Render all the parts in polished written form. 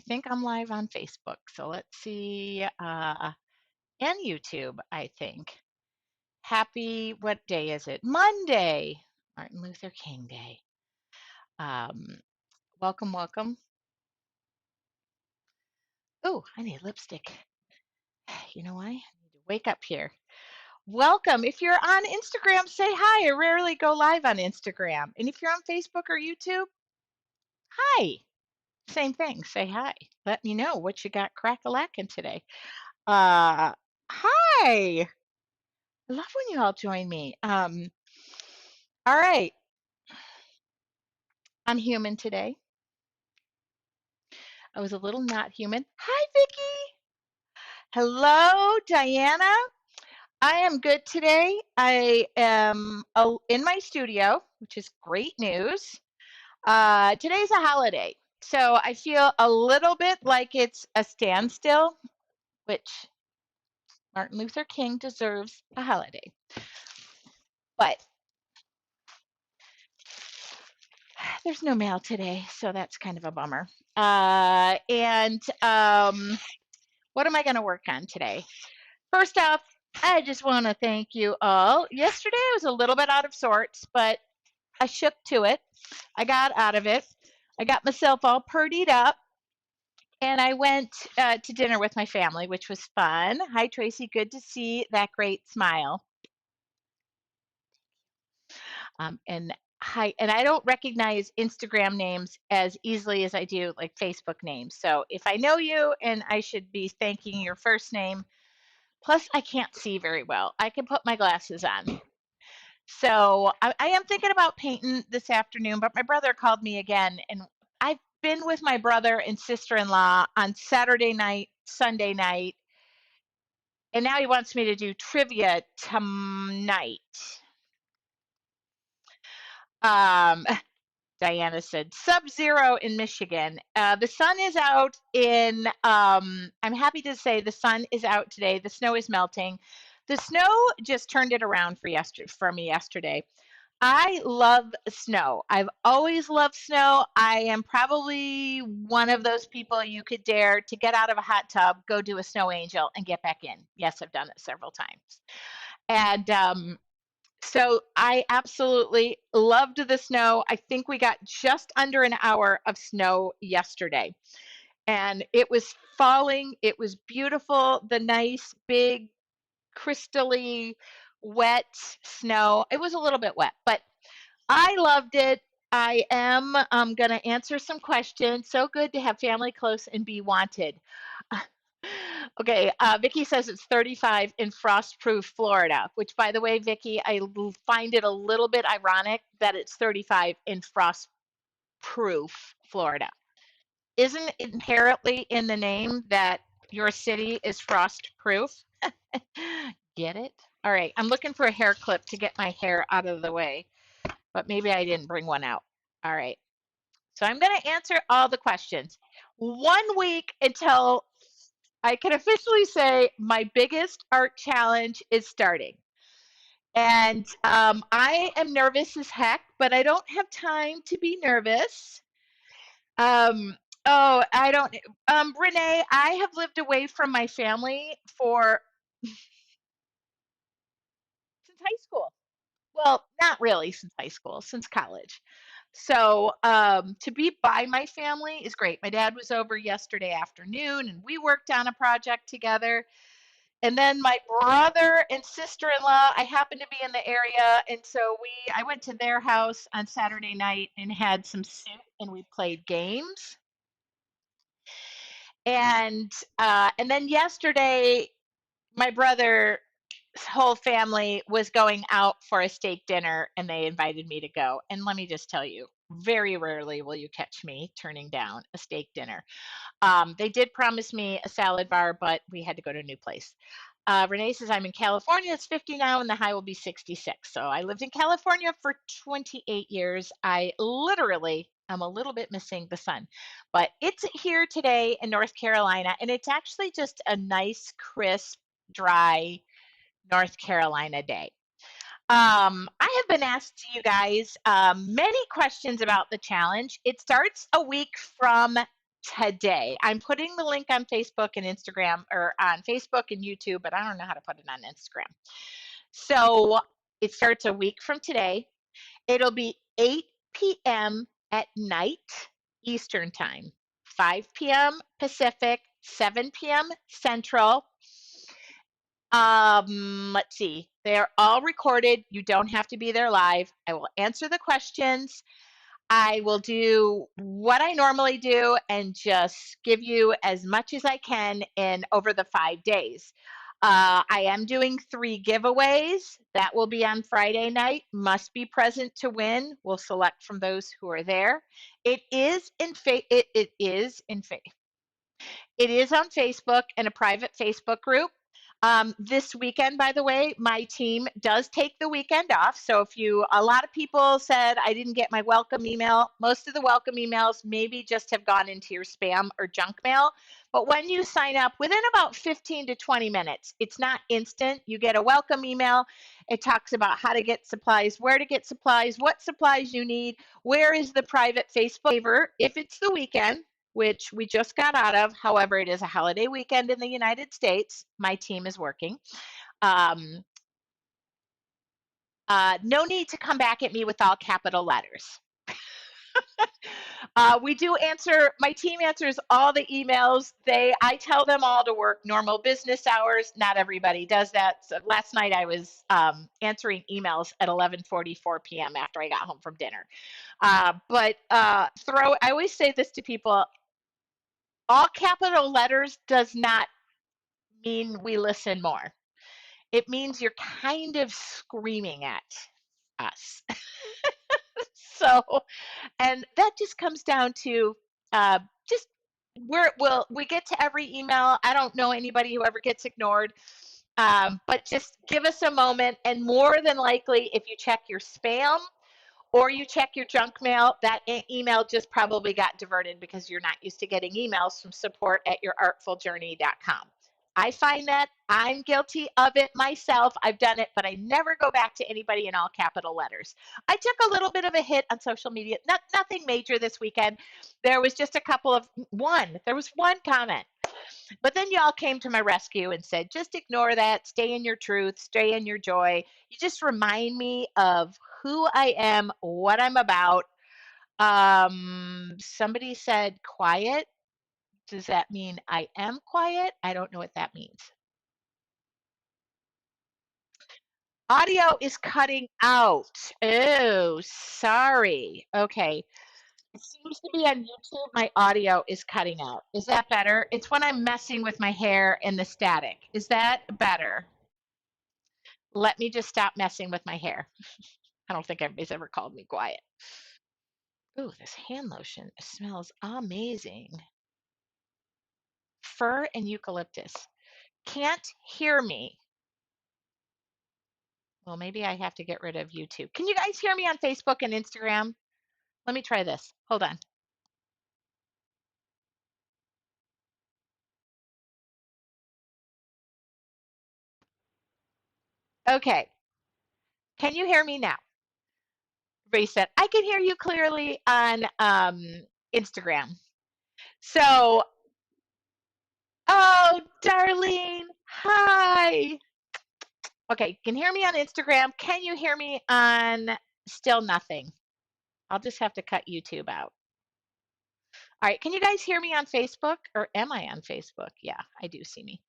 think I'm live on Facebook. So let's see. And YouTube, I think. What day is it? Monday, Martin Luther King Day. Um, welcome, welcome. Oh, I need lipstick. You know why? I need to wake up here. Welcome. If you're on Instagram, say hi. I rarely go live on Instagram. And if you're on Facebook or YouTube, hi. Same thing. Say hi. Let me know what you got crack-a-lacking today. Uh, hi. I love when you all join me. All right. I'm human today. I was a little not human. Hi, Vicki. Hello, Diana. I am good today. I am in my studio, which is great news. Today's a holiday, so I feel a little bit like it's a standstill, which Martin Luther King deserves a holiday. But there's no mail today, so that's kind of a bummer. And what am I going to work on today? First off, I just want to thank you all. Yesterday I was a little bit out of sorts, but I shook to it. I got out of it. I got myself all purdied up, and I went to dinner with my family, which was fun. Hi, Tracy. Good to see that great smile. And hi, and I don't recognize Instagram names as easily as I do like Facebook names. So if I know you and I should be thanking your first name, plus I can't see very well. I can put my glasses on. So I am thinking about painting this afternoon, but my brother called me again, and I've been with my brother and sister-in-law on Saturday night, Sunday night, and now he wants me to do trivia tonight. Um, Diana said, sub-zero in Michigan. The sun is out I'm happy to say the sun is out today. The snow is melting. The snow just turned it around for me yesterday. I love snow. I've always loved snow. I am probably one of those people you could dare to get out of a hot tub, go do a snow angel, and get back in. Yes, I've done it several times. And so I absolutely loved the snow. I think we got just under an hour of snow yesterday. And it was falling. It was beautiful. The nice, big, crystally, wet snow. It was a little bit wet, but I loved it. I am going to answer some questions. So good to have family close and be wanted. Okay, Vicki says it's 35 in frost-proof Florida, which, by the way, Vicki, I find it a little bit ironic that it's 35 in frost-proof Florida. Isn't it inherently in the name that your city is frost-proof? Get it? All right, I'm looking for a hair clip to get my hair out of the way, but maybe I didn't bring one out. All right, so I'm going to answer all the questions. 1 week until I can officially say my biggest art challenge is starting. And I am nervous as heck, but I don't have time to be nervous. Oh, I don't, Renee, I have lived away from my family since high school. Well, not really since high school, since college. So to be by my family is great. My dad was over yesterday afternoon and we worked on a project together. And then my brother and sister-in-law, I happened to be in the area, and so I went to their house on Saturday night and had some soup, and we played games. And then yesterday, my brother's whole family was going out for a steak dinner, and they invited me to go. And let me just tell you, very rarely will you catch me turning down a steak dinner. They did promise me a salad bar, but we had to go to a new place. Renee says, I'm in California. It's 50 now, and the high will be 66. So I lived in California for 28 years. I literally am a little bit missing the sun, but it's here today in North Carolina, and it's actually just a nice, crisp, dry North Carolina day. I have been asked to you guys many questions about the challenge. It starts a week from today. I'm putting the link on Facebook and Instagram, or on Facebook and YouTube, but I don't know how to put it on Instagram. So it starts a week from today. It'll be 8 p.m. at night Eastern Time, 5 p.m. Pacific, 7 p.m. Central. Let's see. They're all recorded. You don't have to be there live. I will answer the questions. I will do what I normally do and just give you as much as I can in over the 5 days. I am doing 3 giveaways. That will be on Friday night. Must be present to win. We'll select from those who are there. It is on Facebook and a private Facebook group. This weekend, by the way, my team does take the weekend off. So a lot of people said I didn't get my welcome email. Most of the welcome emails maybe just have gone into your spam or junk mail. But when you sign up, within about 15 to 20 minutes, it's not instant. You get a welcome email. It talks about how to get supplies, where to get supplies, what supplies you need, where is the private Facebook favor if it's the weekend, which we just got out of. However, it is a holiday weekend in the United States. My team is working. Um, no need to come back at me with all capital letters. We do answer, my team answers all the emails. I tell them all to work normal business hours. Not everybody does that. So last night I was answering emails at 11:44 p.m. after I got home from dinner. I always say this to people, all capital letters does not mean we listen more. It means you're kind of screaming at us. So, and that just comes down to just we get to every email. I don't know anybody who ever gets ignored, but just give us a moment. And more than likely, if you check your spam or you check your junk mail, that email just probably got diverted because you're not used to getting emails from support@yourartfuljourney.com. I find that I'm guilty of it myself. I've done it, but I never go back to anybody in all capital letters. I took a little bit of a hit on social media, nothing major this weekend. There was just there was one comment. But then y'all came to my rescue and said, just ignore that, stay in your truth, stay in your joy. You just remind me of who I am, what I'm about. Somebody said quiet. Does that mean I am quiet? I don't know what that means. Audio is cutting out. Oh, sorry. Okay. It seems to be on YouTube, my audio is cutting out. Is that better? It's when I'm messing with my hair and the static. Is that better? Let me just stop messing with my hair. I don't think anybody's ever called me quiet. Ooh, this hand lotion smells amazing. Fir and eucalyptus. Can't hear me. Well, maybe I have to get rid of YouTube. Can you guys hear me on Facebook and Instagram? Let me try this. Hold on. Okay. Can you hear me now? Everybody said, I can hear you clearly on Instagram. So, oh, Darlene, hi. Okay, can you hear me on Instagram? Can you hear me on still nothing? I'll just have to cut YouTube out. All right, can you guys hear me on Facebook? Or am I on Facebook? Yeah, I do see me.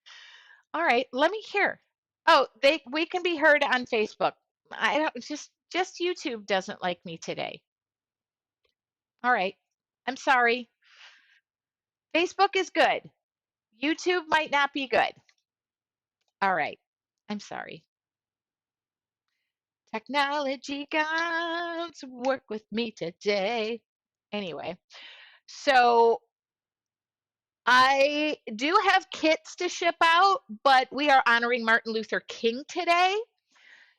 All right, let me hear. Oh, we can be heard on Facebook. I don't just YouTube doesn't like me today. All right. I'm sorry. Facebook is good. YouTube might not be good. All right. I'm sorry. Technology gods work with me today. Anyway, so I do have kits to ship out, but we are honoring Martin Luther King today.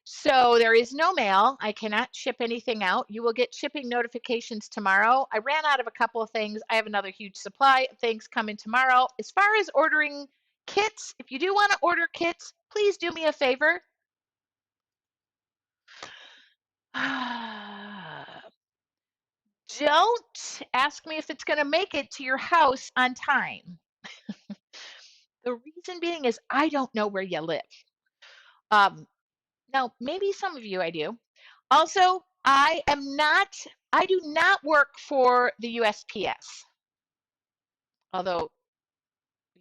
So there is no mail. I cannot ship anything out. You will get shipping notifications tomorrow. I ran out of a couple of things. I have another huge supply of things coming tomorrow. As far as ordering kits, if you do want to order kits, please do me a favor. don't ask me if it's going to make it to your house on time. The reason being is I don't know where you live. Um, Now, maybe some of you I do. Also, I do not work for the USPS. Although,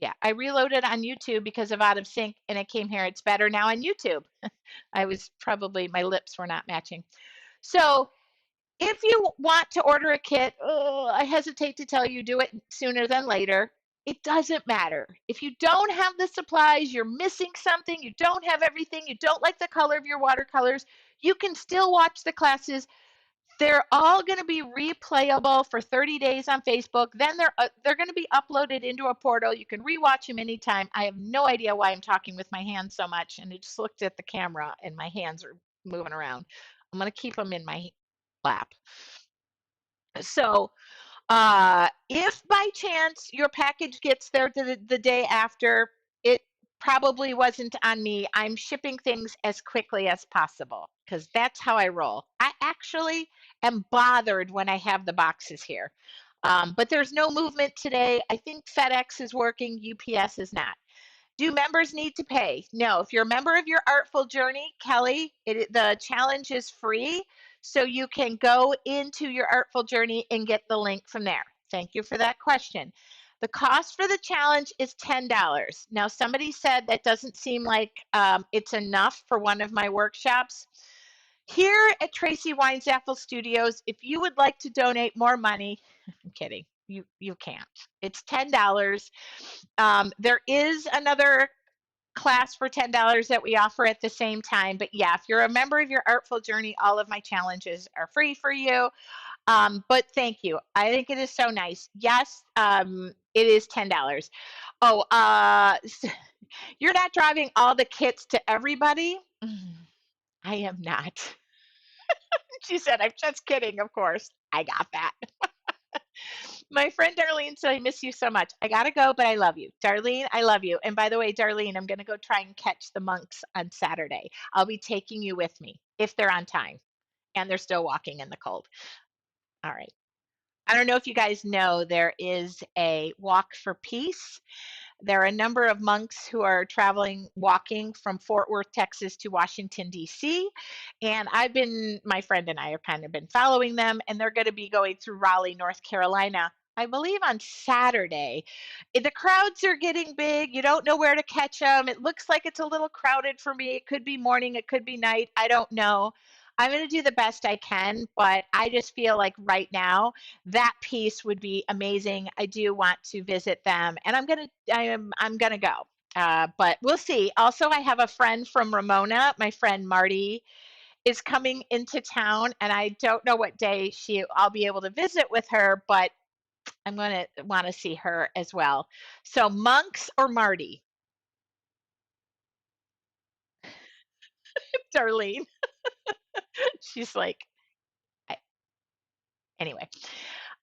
yeah, I reloaded on YouTube because of Out of Sync and it came here. It's better now on YouTube. My lips were not matching. So, if you want to order a kit, I hesitate to tell you do it sooner than later. It doesn't matter. If you don't have the supplies, you're missing something, you don't have everything, you don't like the color of your watercolors, you can still watch the classes. They're all going to be replayable for 30 days on Facebook. Then they're going to be uploaded into a portal. You can rewatch them anytime. I have no idea why I'm talking with my hands so much, and I just looked at the camera and my hands are moving around. I'm going to keep them in my lap. So if by chance your package gets there the day after, it probably wasn't on me. I'm shipping things as quickly as possible because that's how I roll. I actually am bothered when I have the boxes here. But there's no movement today. I think FedEx is working, UPS is not. Do members need to pay? No. If you're a member of your Artful Journey, Kelly, the challenge is free. So you can go into your Artful Journey and get the link from there. Thank you for that question. The cost for the challenge is $10. Now, somebody said that doesn't seem like it's enough for one of my workshops. Here at Tracy Weinzapfel Studios, if you would like to donate more money, I'm kidding. You can't. It's $10. There is another class for $10 that we offer at the same time. But yeah, if you're a member of your Artful Journey, all of my challenges are free for you. But thank you. I think it is so nice. Yes, it is $10. Oh, you're not driving all the kits to everybody? I am not. She said, I'm just kidding, of course. I got that. My friend Darlene said, I miss you so much. I got to go, but I love you. Darlene, I love you. And by the way, Darlene, I'm going to go try and catch the monks on Saturday. I'll be taking you with me if they're on time and they're still walking in the cold. All right. I don't know if you guys know there is a walk for peace. There are a number of monks who are traveling, walking from Fort Worth, Texas to Washington, D.C. And my friend and I have kind of been following them, and they're going to be going through Raleigh, North Carolina, I believe on Saturday. The crowds are getting big. You don't know where to catch them. It looks like it's a little crowded for me. It could be morning, it could be night. I don't know. I'm going to do the best I can, but I just feel like right now that piece would be amazing. I do want to visit them, and I'm gonna go. But we'll see. Also, I have a friend from Ramona. My friend Marty is coming into town, and I don't know what day I'll be able to visit with her, but I'm gonna want to see her as well. So, monks or Marty, Darlene. She's like, I, anyway.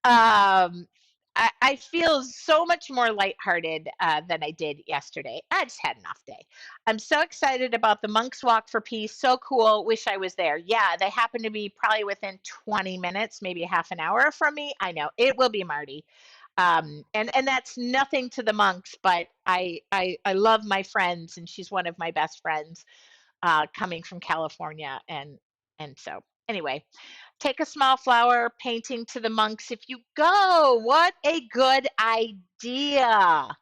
I feel so much more lighthearted than I did yesterday. I just had an off day. I'm so excited about the Monks Walk for Peace. So cool. Wish I was there. Yeah, they happen to be probably within 20 minutes, maybe half an hour from me. I know it will be Marty. And that's nothing to the monks, but I love my friends, and she's one of my best friends coming from California, and so anyway, take a small flower, painting to the monks if you go. What a good idea.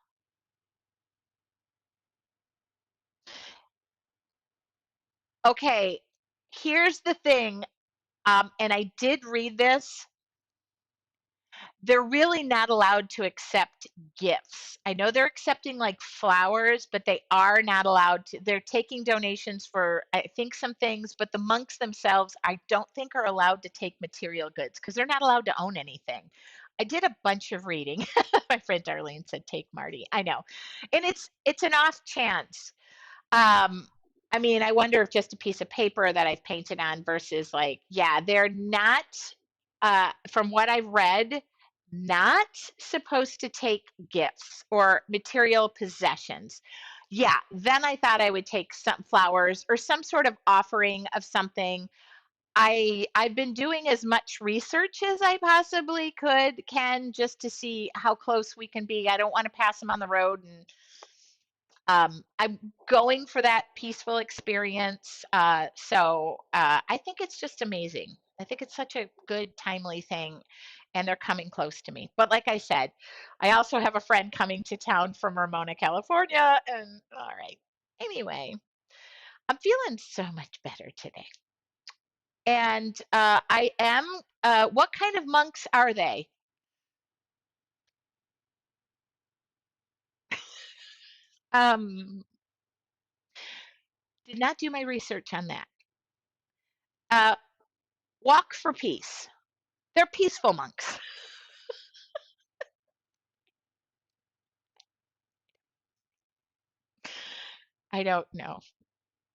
Okay, here's the thing, and I did read this. They're really not allowed to accept gifts. I know they're accepting like flowers, but they are not allowed to. They're taking donations for, I think, some things, but the monks themselves, I don't think are allowed to take material goods because they're not allowed to own anything. I did a bunch of reading. My friend Darlene said, "Take Marty." I know, and it's an off chance. Um, I mean, I wonder if just a piece of paper that I've painted on versus like, yeah, they're not, from what I've read, not supposed to take gifts or material possessions. Yeah, then I thought I would take some flowers or some sort of offering of something. I've been doing as much research as I possibly can just to see how close we can be. I don't want to pass them on the road, and I'm going for that peaceful experience. I think it's just amazing. I think it's such a good, timely thing, and they're coming close to me. But like I said, I also have a friend coming to town from Ramona, California, and all right. Anyway, I'm feeling so much better today. And I am, what kind of monks are they? Um, did not do my research on that. Uh, walk for peace. They're peaceful monks. I don't know.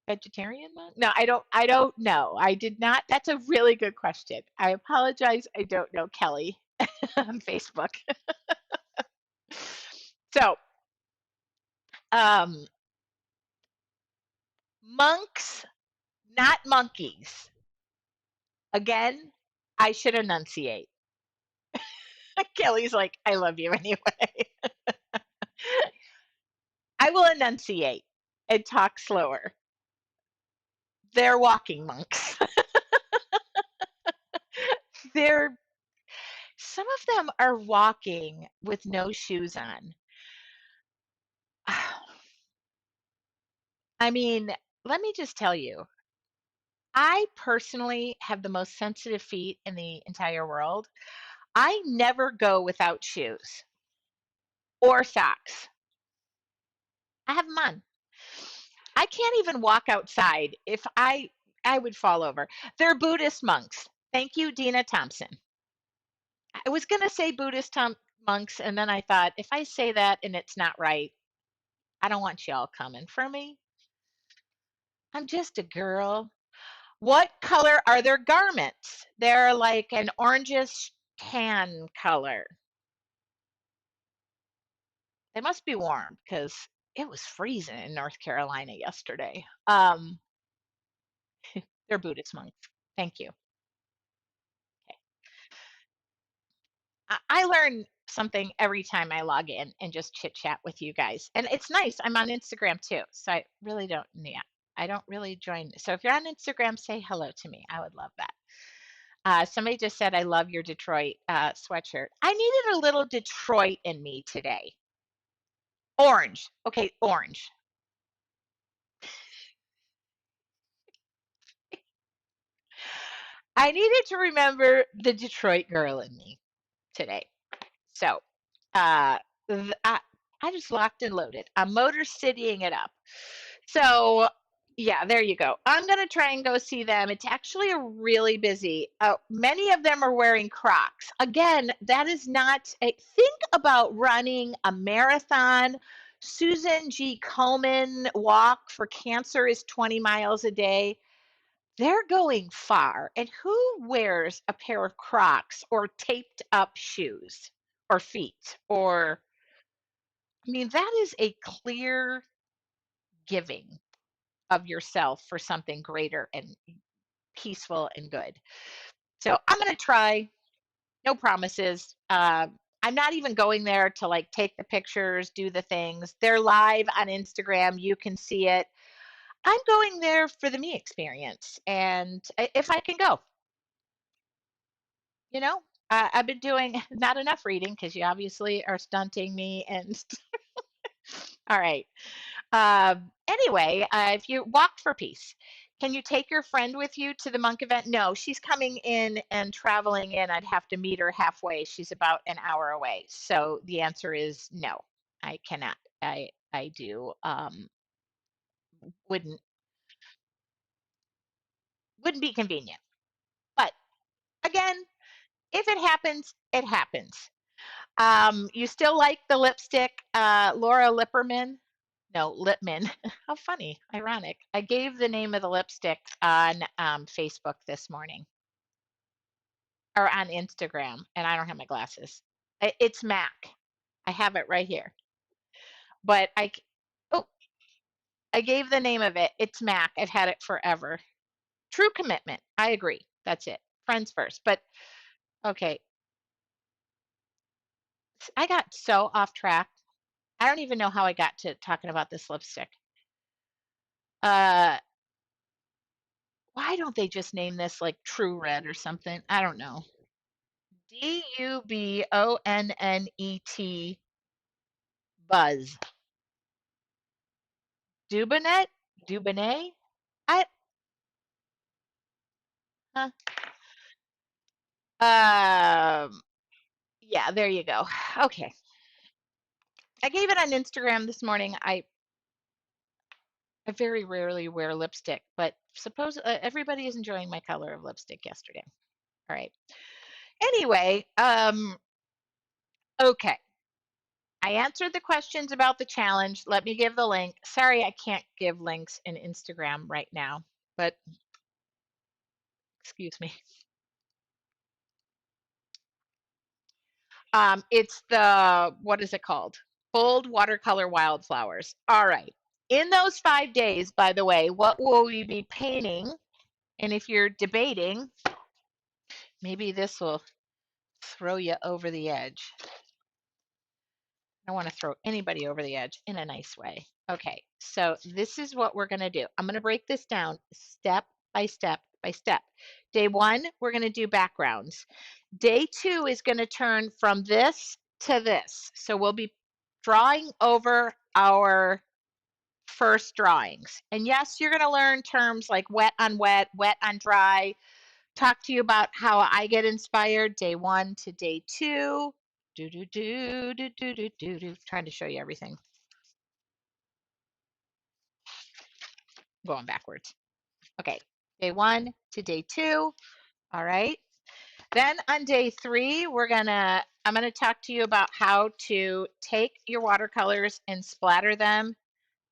Vegetarian monk? No, I don't know. I did not. That's a really good question. I apologize. I don't know Kelly on Facebook. So, um, monks, not monkeys. Again, I should enunciate. Kelly's like, I love you anyway. I will enunciate and talk slower. They're walking monks. They're Some of them are walking with no shoes on. I mean, let me just tell you, I personally have the most sensitive feet in the entire world. I never go without shoes or socks. I have them on. I can't even walk outside if I would fall over. They're Buddhist monks. Thank you, Dina Thompson. I was going to say monks, and then I thought if I say that and it's not right, I don't want y'all coming for me. I'm just a girl. What color are their garments? They're like an orangish tan color. They must be warm because it was freezing in North Carolina yesterday. They're Buddhist monks. Thank you. Okay. I learn something every time I log in and just chit chat with you guys. And it's nice. I'm on Instagram too. So I really don't, yeah, I don't really join. So if you're on Instagram, say hello to me. I would love that. Somebody just said, I love your Detroit sweatshirt. I needed a little Detroit in me today. Orange. Okay, orange. I needed to remember the Detroit girl in me today. So uh, I just locked and loaded. I'm motor citying it up. So yeah, there you go. I'm gonna try and go see them. It's actually a really busy. Many of them are wearing Crocs. Again, that is not a think about running a marathon. Susan G. Komen walk for cancer is 20 miles a day. They're going far. And who wears a pair of Crocs or taped up shoes or feet? Or, I mean, that is a clear giving of yourself for something greater and peaceful and good. So I'm going to try. No promises. I'm not even going there to like take the pictures, do the things. They're live on Instagram. You can see it. I'm going there for the me experience. And if I can go, you know, I've been doing not enough reading because you obviously are stunting me. And all right. Anyway, if you walk for peace, can you take your friend with you to the monk event? No, she's coming in and traveling in. I'd have to meet her halfway. She's about an hour away. So the answer is no, I cannot. I do wouldn't wouldn't be convenient. But again, if it happens, it happens. You still like the lipstick, Laura Lipperman? No, Lipman. How funny, ironic. I gave the name of the lipstick on Facebook this morning or on Instagram, and I don't have my glasses. It's MAC. I have it right here. But oh, I gave the name of it. It's MAC. I've had it forever. True commitment. I agree. That's it. Friends first. But okay, I got so off track. I don't even know how I got to talking about this lipstick. Uh, why don't they just name this like True Red or something? I don't know. Dubonnet Buzz. Dubonet? Dubonnet? I huh? Um yeah, there you go. Okay. I gave it on Instagram this morning. I very rarely wear lipstick, but suppose everybody is enjoying my color of lipstick yesterday. All right. Anyway, okay. I answered the questions about the challenge. Let me give the link. Sorry, I can't give links in Instagram right now, but excuse me. It's the, what is it called? Bold Watercolor Wildflowers. All right. In those 5 days, by the way, what will we be painting? And if you're debating, maybe this will throw you over the edge. I don't want to throw anybody over the edge in a nice way. Okay, so this is what we're going to do. I'm going to break this down step by step by step. Day one, we're going to do backgrounds. Day two is going to turn from this to this. So we'll be drawing over our first drawings. And yes, you're going to learn terms like wet on dry, talk to you about how I get inspired day one to day two. Do do do do do do do do. Trying to show you everything. Going backwards. Okay. Day one to day two. All right. Then on day three, I'm gonna talk to you about how to take your watercolors and splatter them.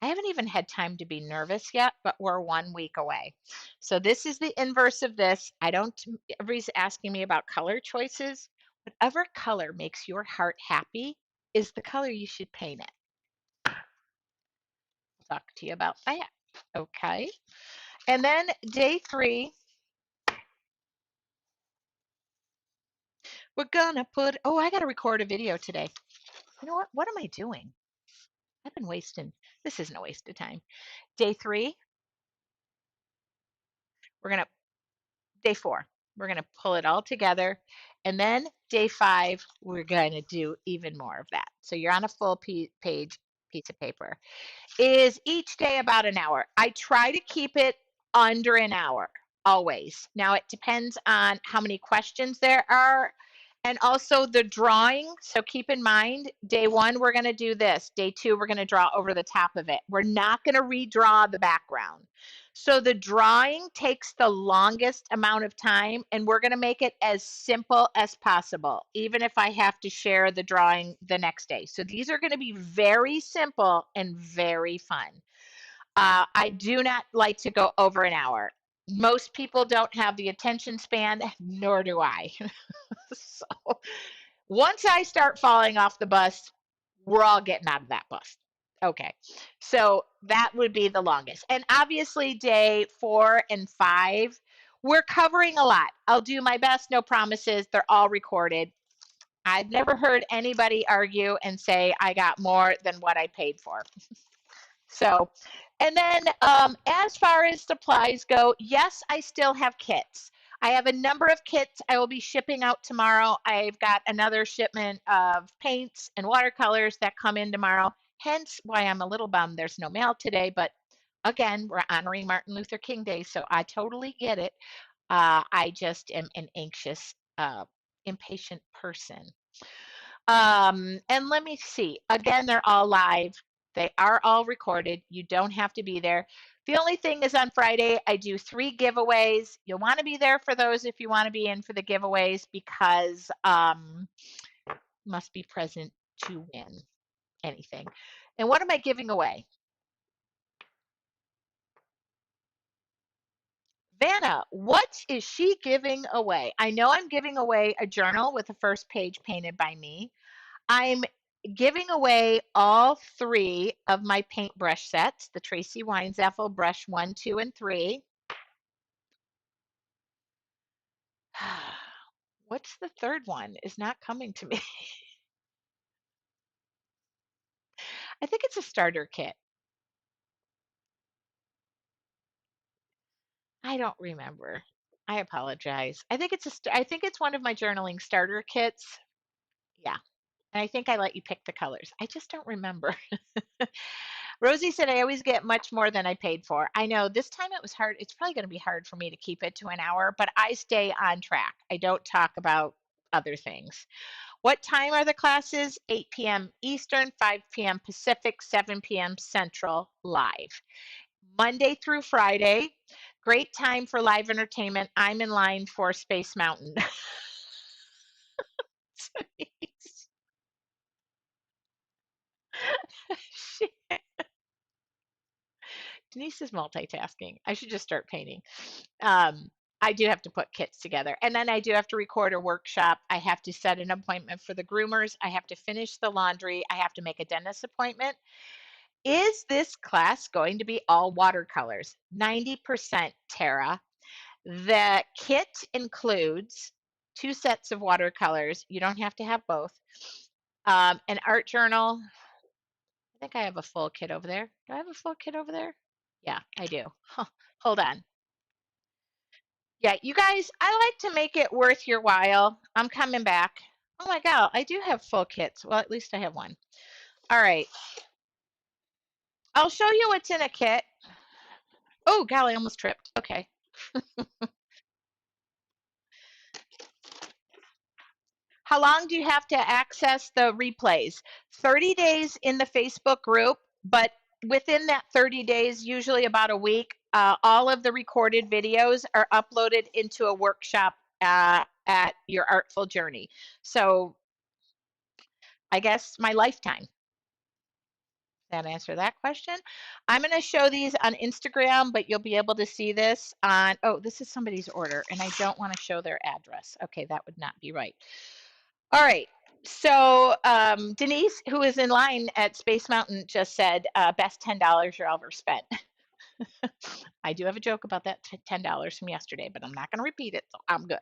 I haven't even had time to be nervous yet, but we're 1 week away. So this is the inverse of this. I don't, everybody's asking me about color choices. Whatever color makes your heart happy is the color you should paint it. I'll talk to you about that. Okay. And then day three, we're gonna put, oh, I gotta record a video today. You know what? What am I doing? I've been wasting, this isn't a waste of time. Day three, we're gonna day four, we're going to pull it all together. And then day five, we're going to do even more of that. So you're on a full page piece of paper. Is each day about an hour. I try to keep it under an hour always. Now it depends on how many questions there are and also the drawing. So keep in mind, day one, we're going to do this. Day two, we're going to draw over the top of it. We're not going to redraw the background. So the drawing takes the longest amount of time, and we're going to make it as simple as possible, even if I have to share the drawing the next day. So these are going to be very simple and very fun. I do not like to go over an hour. Most people don't have the attention span, nor do I. So once I start falling off the bus, we're all getting out of that bus. Okay, so that would be the longest. And obviously, day 4 and 5, we're covering a lot. I'll do my best, no promises. They're all recorded. I've never heard anybody argue and say I got more than what I paid for. So, and then as far as supplies go, yes, I still have kits. I have a number of kits I will be shipping out tomorrow. I've got another shipment of paints and watercolors that come in tomorrow. Hence why I'm a little bummed there's no mail today. But again, we're honoring Martin Luther King Day, so I totally get it. I just am an anxious, impatient person. And let me see. Again, they're all live. They are all recorded. You don't have to be there. The only thing is on Friday, I do 3 giveaways. You'll want to be there for those if you want to be in for the giveaways because must be present to win anything. And what am I giving away? Vanna, what is she giving away? I know I'm giving away a journal with the first page painted by me. I'm giving away all 3 of my paintbrush sets, the Tracy Weinzapfel brush 1, 2, and 3. What's the third one? Is not coming to me. I think it's a starter kit. I don't remember. I apologize. I think I think it's one of my journaling starter kits. Yeah. And I think I let you pick the colors. I just don't remember. Rosie said, I always get much more than I paid for. I know this time it was hard. It's probably going to be hard for me to keep it to an hour, but I stay on track. I don't talk about other things. What time are the classes? 8 p.m. Eastern, 5 p.m. Pacific, 7 p.m. Central, live. Monday through Friday. Great time for live entertainment. I'm in line for Space Mountain. Denise is multitasking. I should just start painting. I do have to put kits together. And then I do have to record a workshop. I have to set an appointment for the groomers. I have to finish the laundry. I have to make a dentist appointment. Is this class going to be all watercolors? 90%, Tara. The kit includes 2 sets of watercolors. You don't have to have both. An art journal. I think I have a full kit over there. Do I have a full kit over there? Yeah, I do. Huh, hold on. Yeah, you guys, I like to make it worth your while. I'm coming back. Oh my God, I do have full kits. Well, at least I have one. All right. I'll show you what's in a kit. Oh, golly, I almost tripped. Okay. How long do you have to access the replays? 30 days in the Facebook group, but within that 30 days, usually about a week, all of the recorded videos are uploaded into a workshop at your Artful Journey. So I guess my lifetime. That answer that question. I'm going to show these on Instagram, but you'll be able to see this on, oh, this is somebody's order, and I don't want to show their address. Okay, that would not be right. All right. So Denise, who is in line at Space Mountain, just said, best $10 you're ever spent. I do have a joke about that $10 from yesterday, but I'm not going to repeat it, so I'm good.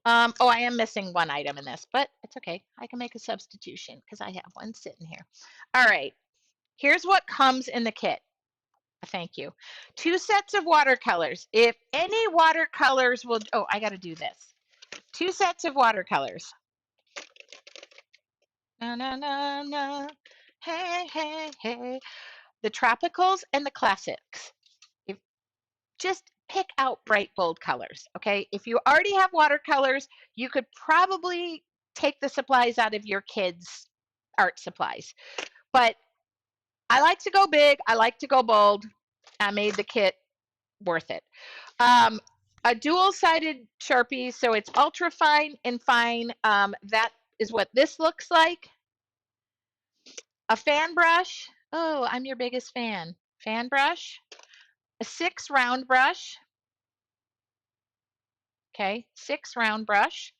Oh, I am missing one item in this, but it's okay. I can make a substitution because I have one sitting here. All right. Here's what comes in the kit. Thank you. 2 sets of watercolors. If any watercolors will, oh, I got to do this. 2 sets of watercolors. Na na na na. Hey, hey, hey. The tropicals and the classics. If, just pick out bright, bold colors. Okay. If you already have watercolors, you could probably take the supplies out of your kids' art supplies. But I like to go big. I like to go bold. I made the kit worth it. Um, a dual-sided Sharpie, so it's ultra fine and fine. That is what this looks like. A fan brush. Oh, I'm your biggest fan. Fan brush. A 6 round brush. Okay, 6 round brush.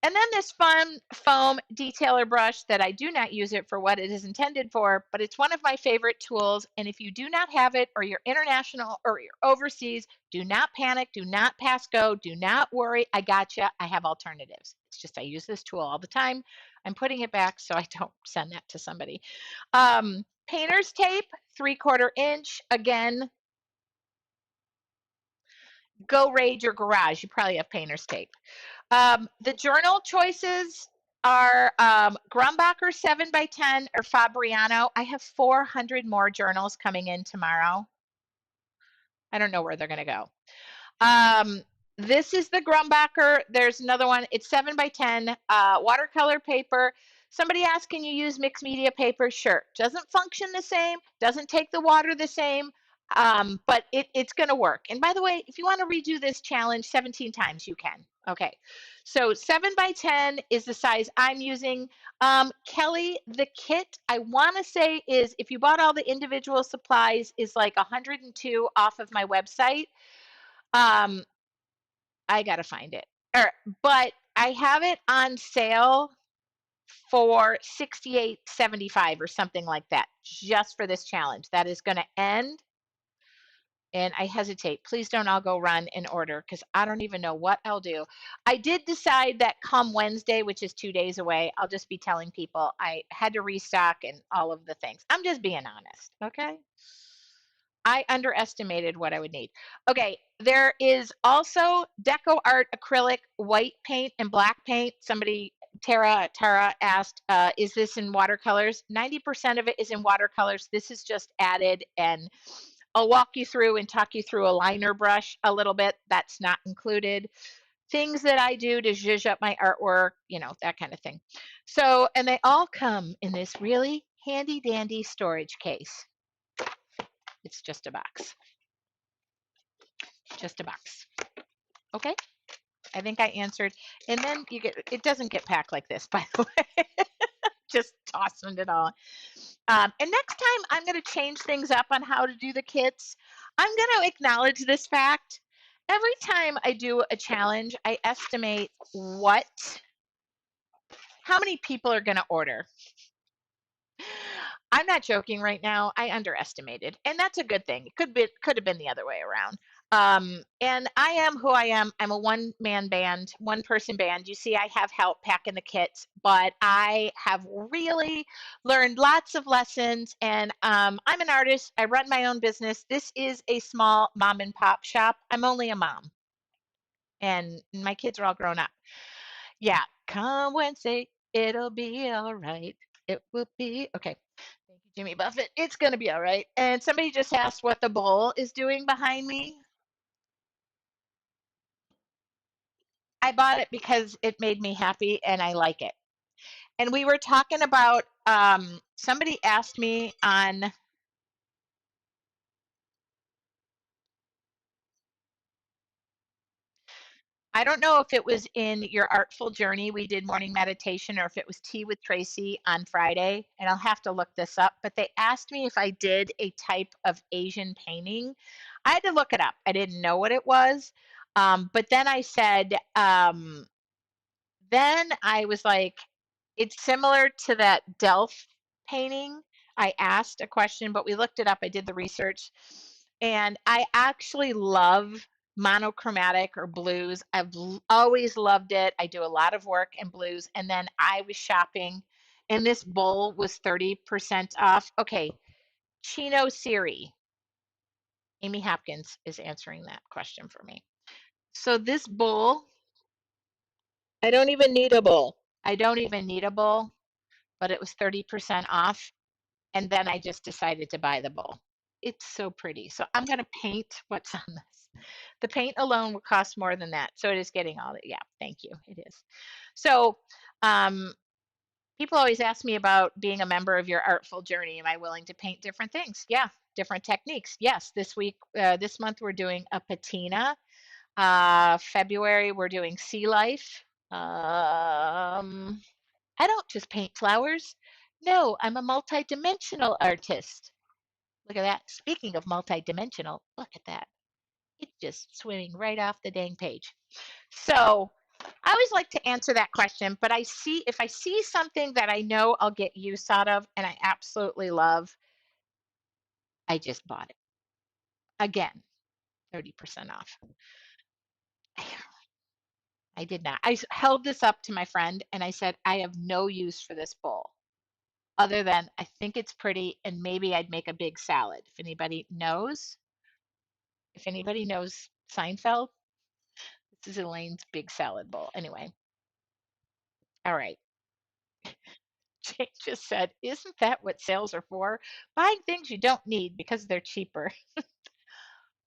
And then this fun foam detailer brush that I do not use it for what it is intended for, but it's one of my favorite tools. And if you do not have it, or you're international or you're overseas, do not panic, do not pass go, do not worry. I gotcha. I have alternatives. It's just I use this tool all the time. I'm putting it back so I don't send that to somebody. Painter's tape, 3/4 inch. Again, go raid your garage. You probably have painter's tape. The journal choices are Grumbacher 7x10 or Fabriano. I have 400 more journals coming in tomorrow. I don't know where they're going to go. This is the Grumbacher. There's another one. It's 7x10 watercolor paper. Somebody asked, can you use mixed media paper? Sure. Doesn't function the same, doesn't take the water the same, but it's going to work. And by the way, if you want to redo this challenge 17 times, you can. Okay. So 7x10 is the size I'm using. Kelly, the kit I want to say is, if you bought all the individual supplies, is like 102 off of my website. I gotta find it. But I have it on sale for 68.75 or something like that, just for this challenge. That is going to end. and I hesitate. Please don't all go run and order because I don't even know what I'll do. I did decide that come Wednesday, which is 2 days away, I'll just be telling people I had to restock and all of the things. I'm just being honest. Okay. I underestimated what I would need. Okay, there is also Deco Art acrylic white paint and black paint. Somebody, Tara asked, is this in watercolors? 90% of it is in watercolors. This is just added, and I'll walk you through and talk you through a liner brush a little bit. That's not included. Things that I do to zhuzh up my artwork, that kind of thing. So, and they all come in this really handy dandy storage case. It's just a box. Just a box. Okay. I think I answered. And then it doesn't get packed like this, by the way. Just tossing it all. And next time I'm going to change things up on how to do the kits. I'm going to acknowledge this fact. Every time I do a challenge, I estimate how many people are going to order. I'm not joking right now. I underestimated, and that's a good thing. It could have been the other way around. And I am who I am. I'm a one-man band, one-person band. You see, I have help packing the kits, but I have really learned lots of lessons. And I'm an artist. I run my own business. This is a small mom and pop shop. I'm only a mom, and my kids are all grown up. Yeah, come Wednesday, it'll be all right. It will be okay. Thank you, Jimmy Buffett. It's going to be all right. And somebody just asked what the bowl is doing behind me. I bought it because it made me happy and I like it. And we were talking about, somebody asked me on, I don't know if it was in your Artful Journey, we did morning meditation, or if it was Tea with Tracy on Friday, and I'll have to look this up, but they asked me if I did a type of Asian painting. I had to look it up. I didn't know what it was. But then I said, then I was like, it's similar to that Delph painting. I asked a question, but we looked it up. I did the research. And I actually love monochromatic or blues. Always loved it. I do a lot of work in blues. And then I was shopping, and this bowl was 30% off. Okay, Chino Siri. Amy Hopkins is answering that question for me. So this bowl, I don't even need a bowl. I don't even need a bowl, but it was 30% off. And then I just decided to buy the bowl. It's so pretty. So I'm going to paint what's on this. The paint alone will cost more than that. So it is getting all that. Yeah, thank you. It is. So um, people always ask me about being a member of your Artful Journey. Am I willing to paint different things? Yeah, different techniques. Yes, this month we're doing a patina. February we're doing sea life. I don't just paint flowers. No, I'm a multi-dimensional artist. Look at that. Speaking of multi-dimensional, look at that. It's just swimming right off the dang page. So I always like to answer that question, but if I see something that I know I'll get use out of and I absolutely love, I just bought it. Again, 30% off. I did not. I held this up to my friend and I said, I have no use for this bowl other than I think it's pretty and maybe I'd make a big salad. If anybody knows Seinfeld, this is Elaine's big salad bowl. Anyway, all right. Jane just said, isn't that what sales are for? Buying things you don't need because they're cheaper.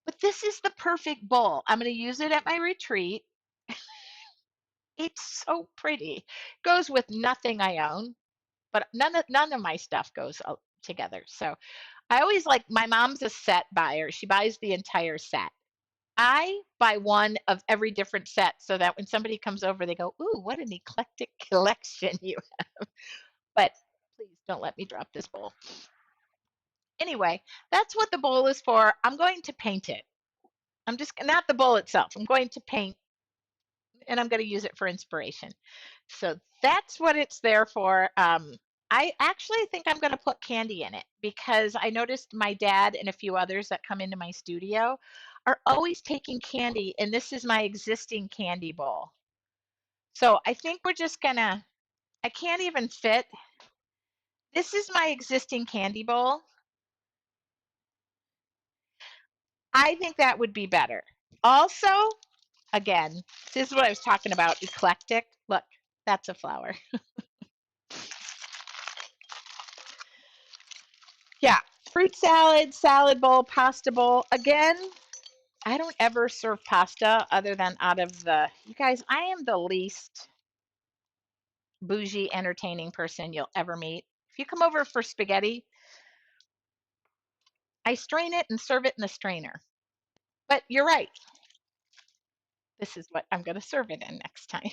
But this is the perfect bowl. I'm going to use it at my retreat. It's so pretty. Goes with nothing I own, but none of my stuff goes together. So I always like, my mom's a set buyer. She buys the entire set. I buy one of every different set so that when somebody comes over, they go, ooh, what an eclectic collection you have. But please don't let me drop this bowl. Anyway, that's what the bowl is for. I'm going to paint it. I'm just not the bowl itself. I'm going to paint and I'm going to use it for inspiration. So that's what it's there for. I actually think I'm going to put candy in it because I noticed my dad and a few others that come into my studio are always taking candy, and this is my existing candy bowl. So I think we're just gonna, I can't even fit. This is my existing candy bowl. I think that would be better. Also, again, this is what I was talking about, eclectic. Look, that's a flower. Yeah, fruit salad, salad bowl, pasta bowl. Again, I don't ever serve pasta other than out of the, you guys, I am the least bougie, entertaining person you'll ever meet. If you come over for spaghetti, I strain it and serve it in the strainer. But you're right. This is what I'm going to serve it in next time.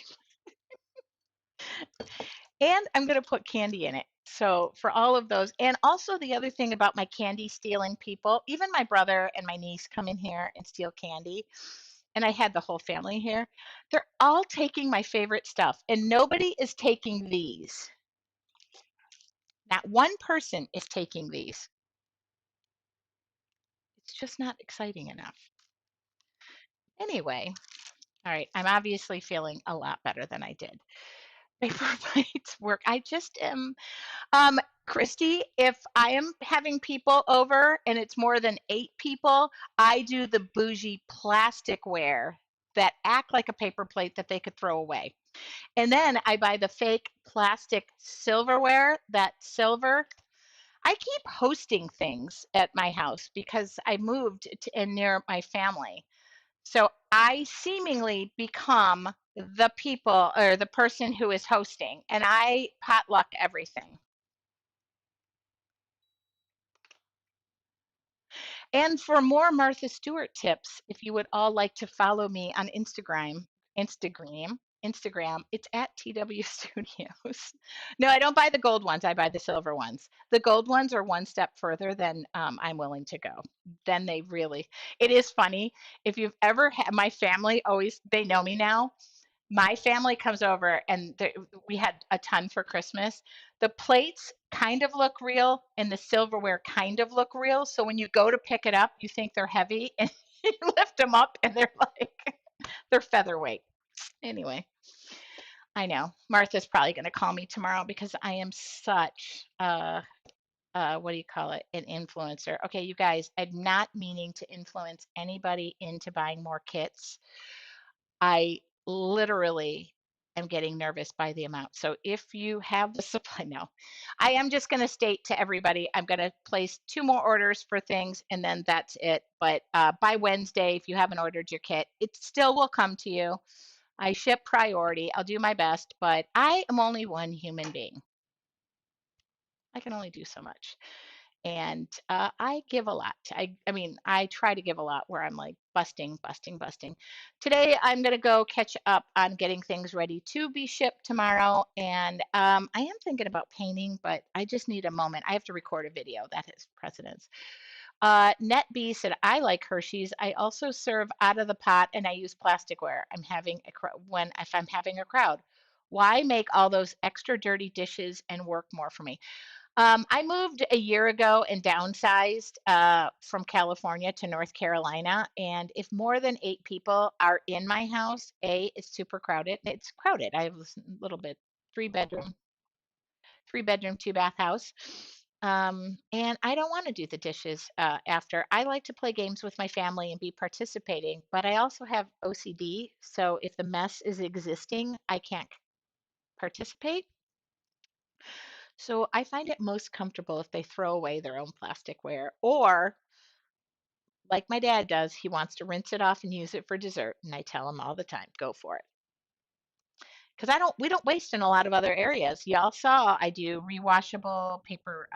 And I'm going to put candy in it. So for all of those, and also the other thing about my candy stealing people, even my brother and my niece come in here and steal candy. And I had the whole family here. They're all taking my favorite stuff, and nobody is taking these. Not one person is taking these. It's just not exciting enough. Anyway, all right, I'm obviously feeling a lot better than I did. Paper plates work. I just am. Um, Christy, if I am having people over and it's more than 8 people, I do the bougie plasticware that act like a paper plate that they could throw away. And then I buy the fake plastic silverware, that silver. I keep hosting things at my house because I moved to, in near my family. So I seemingly become the people or the person who is hosting, and I potluck everything. And for more Martha Stewart tips, if you would all like to follow me on Instagram, it's at TW Studios. No, I don't buy the gold ones. I buy the silver ones. The gold ones are one step further than I'm willing to go. Then they really, it is funny. If you've ever had, my family always, they know me now. My family comes over and we had a ton for Christmas. The plates kind of look real and the silverware kind of look real. So when you go to pick it up, you think they're heavy and you lift them up and they're like, they're featherweight. Anyway, I know Martha's probably going to call me tomorrow because I am such what do you call it? An influencer. Okay, you guys, I'm not meaning to influence anybody into buying more kits. I literally am getting nervous by the amount. So if you have the supply, no, I am just going to state to everybody, I'm going to place 2 more orders for things and then that's it. But by Wednesday, if you haven't ordered your kit, it still will come to you. I ship priority. I'll do my best, but I am only one human being. I can only do so much. And I give a lot. I mean, I try to give a lot where I'm like busting, busting, busting. Today, I'm going to go catch up on getting things ready to be shipped tomorrow. And I am thinking about painting, but I just need a moment. I have to record a video that has precedence. Net B said, I like Hershey's. I also serve out of the pot and I use plasticware. I'm having a when if I'm having a crowd. Why make all those extra dirty dishes and work more for me? I moved a year ago and downsized from California to North Carolina. And if more than 8 people are in my house, A, it's super crowded. It's crowded. I have a little bit 3 bedroom, 3 bedroom, 2 bath house. And I don't want to do the dishes after. I like to play games with my family and be participating, but I also have OCD. So if the mess is existing, I can't participate. So I find it most comfortable if they throw away their own plasticware or like my dad does, he wants to rinse it off and use it for dessert. And I tell him all the time, go for it. Because we don't waste in a lot of other areas. Y'all saw I do rewashable paper,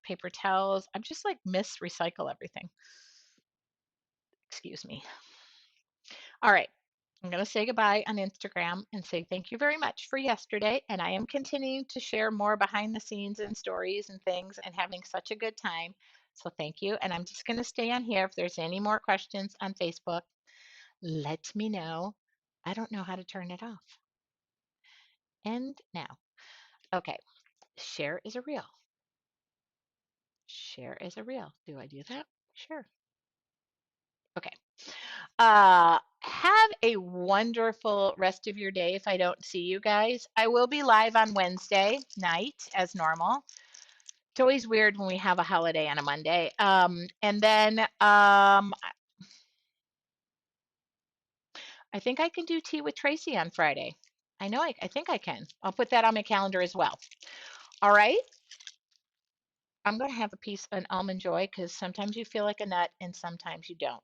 paper towels. I'm just like miss recycle everything. Excuse me. All right. I'm going to say goodbye on Instagram and say thank you very much for yesterday. And I am continuing to share more behind the scenes and stories and things and having such a good time. So thank you. And I'm just going to stay on here. If there's any more questions on Facebook, let me know. I don't know how to turn it off. And now. Okay. Share is a reel. Share is a reel. Do I do that? Sure. Okay. Have a wonderful rest of your day if I don't see you guys. I will be live on Wednesday night as normal. It's always weird when we have a holiday on a Monday. And then I think I can do tea with Tracy on Friday. I think I can. I'll put that on my calendar as well. All right. I'm going to have a piece, an almond joy, because sometimes you feel like a nut and sometimes you don't.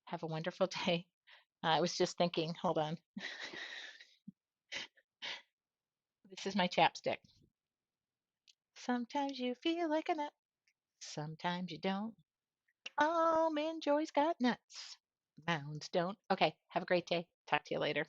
Have a wonderful day. I was just thinking, hold on. This is my chapstick. Sometimes you feel like a nut, sometimes you don't. Almond joy's got nuts. Mounds don't. Okay. Have a great day. Talk to you later.